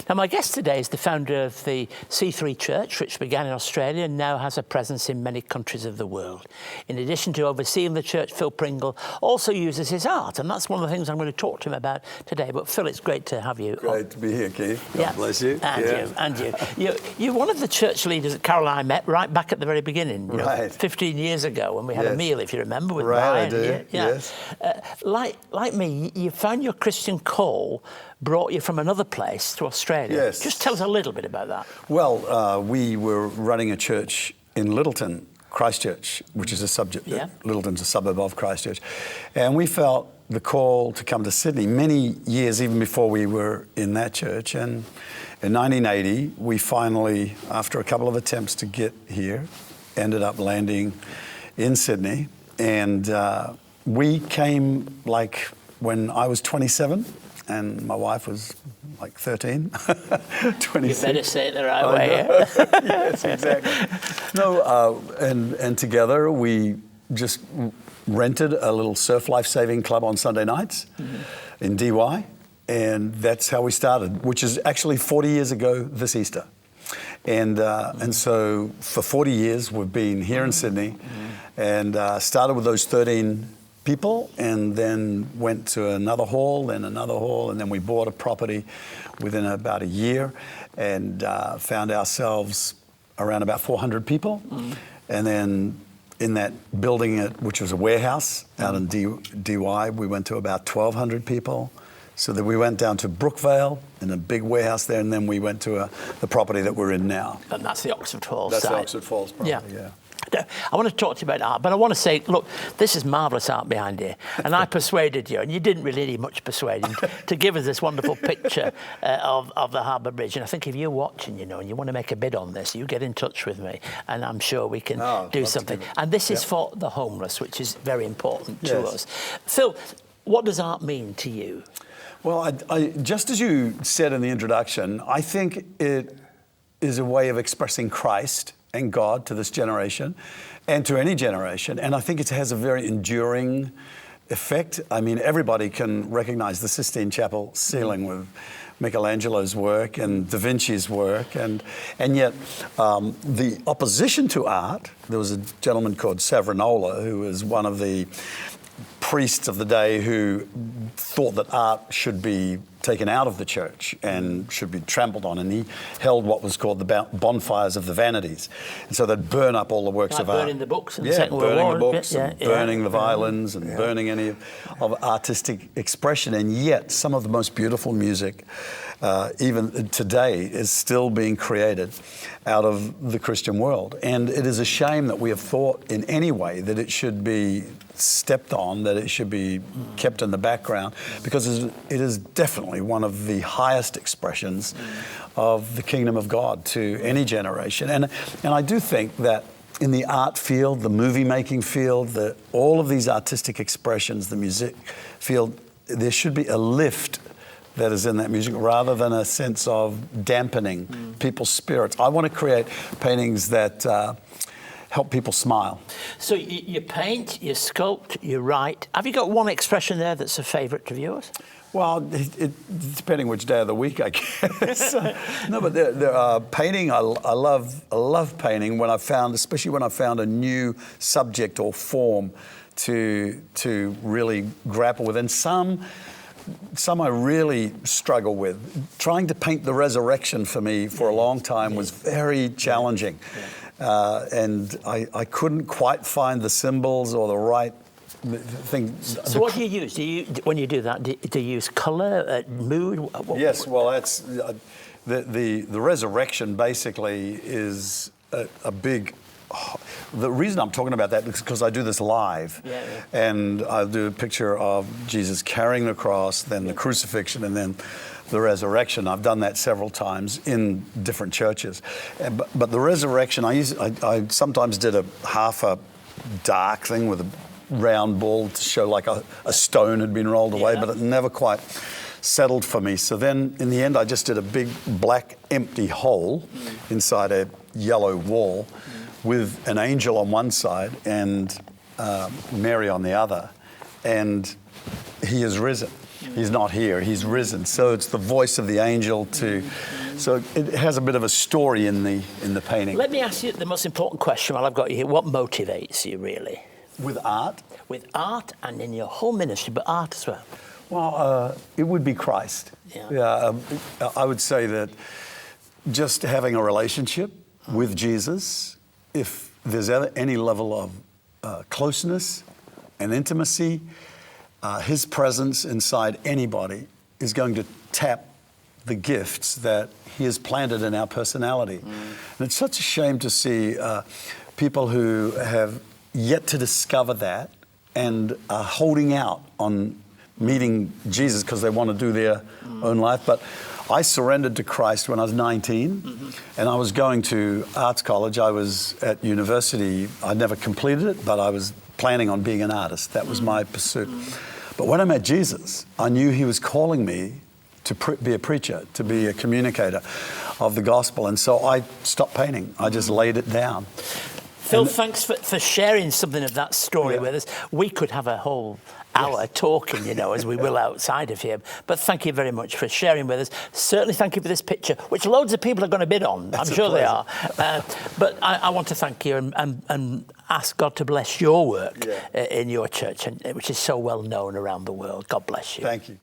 Now, my guest today is the founder of the C3 Church, which began in Australia and now has a presence in many countries of the world. In addition to overseeing the church, Phil Pringle also uses his art, and that's one of the things I'm going to talk to him about today. But Phil, it's great to have you. Great to be here, Keith. God bless you. And you. You're one of the church leaders that Carol and I met right back at the very beginning, right. 15 years ago, when we had a meal, if you remember, with Right, Brian. I do. Yes. Like me, you found your Christian call brought you from another place to Australia. Yes. Just tell us a little bit about that. Well, we were running a church in Littleton, Christchurch, which is a subject. Littleton's a suburb of Christchurch. And we felt the call to come to Sydney many years even before we were in that church. And in 1980, we finally, after a couple of attempts to get here, ended up landing in Sydney. And we came like when I was 27. And my wife was like 13, 26. You better say it the right way. Yes, exactly. No, and together we just rented a little surf life-saving club on Sunday nights in DY. And that's how we started, which is actually 40 years ago this Easter. And so for 40 years we've been here in Sydney and started with those 13 people, and then went to another hall, then another hall, and then we bought a property within about a year and found ourselves around about 400 people. And then in that building, which was a warehouse out in DY, we went to about 1,200 people. So then we went down to Brookvale in a big warehouse there, and then we went to the property that we're in now. And that's the Oxford Falls side. That's the Oxford Falls property, yeah. I want to talk to you about art, but I want to say, look, this is marvellous art behind here. And I persuaded you, and you didn't really need much persuading, to give us this wonderful picture of the Harbour Bridge. And I think if you're watching, and you want to make a bid on this, you get in touch with me, and I'm sure we can do something. And this is for the homeless, which is very important to us. Phil, what does art mean to you? Well, I, just as you said in the introduction, I think it is a way of expressing Christ and God to this generation and to any generation. And I think it has a very enduring effect. I mean, everybody can recognize the Sistine Chapel ceiling with Michelangelo's work and Da Vinci's work. And yet the opposition to art, there was a gentleman called Savonarola who was one of the priests of the day who thought that art should be taken out of the church and should be trampled on, and he held what was called the bonfires of the vanities. And so they'd burn up all the works of art. Burning the books in the Second World War. Burning the books, and burning the violins, and burning any of artistic expression. And yet some of the most beautiful music, even today, is still being created out of the Christian world. And it is a shame that we have thought in any way that it should be stepped on, that it should be kept in the background, because it is definitely one of the highest expressions of the kingdom of God to any generation. And I do think that in the art field, the movie making field, all of these artistic expressions, the music field, there should be a lift that is in that music rather than a sense of dampening people's spirits. I want to create paintings that help people smile. So you paint, you sculpt, you write. Have you got one expression there that's a favourite of yours? Well, depending which day of the week, I guess. No, but painting, I love painting when especially when I found a new subject or form to really grapple with. And some I really struggle with. Trying to paint the resurrection for me for a long time was very challenging. And I couldn't quite find the symbols or the right thing. So what do you use? When you do that, do you use colour, mood? Yes, well, that's the resurrection basically is a big. The reason I'm talking about that is because I do this live, and I do a picture of Jesus carrying the cross, then the crucifixion, and then the resurrection. I've done that several times in different churches, but the resurrection, I sometimes did half a dark thing with a round ball to show like a stone had been rolled away, but it never quite settled for me. So then in the end, I just did a big black empty hole inside a yellow wall with an angel on one side and Mary on the other, and he is risen. He's not here. He's risen. So it's the voice of the angel so it has a bit of a story in the painting. Let me ask you the most important question while I've got you here. What motivates you, really? With art? With art and in your whole ministry, but art as well. Well, it would be Christ. Yeah. I would say that just having a relationship with Jesus, if there's any level of closeness and intimacy, his presence inside anybody is going to tap the gifts that he has planted in our personality. And it's such a shame to see people who have yet to discover that and are holding out on meeting Jesus because they want to do their own life. But I surrendered to Christ when I was 19, and I was going to arts college. I was at university. I never completed it, but I was planning on being an artist. That was my pursuit. But when I met Jesus, I knew he was calling me to be a preacher, to be a communicator of the gospel. And so I stopped painting. I just laid it down. Phil, thanks for sharing something of that story with us. We could have a whole hour talking, as we will outside of here. But thank you very much for sharing with us. Certainly thank you for this picture, which loads of people are going to bid on. I'm sure they are. But I want to thank you and ask God to bless your work in your church, which is so well known around the world. God bless you. Thank you.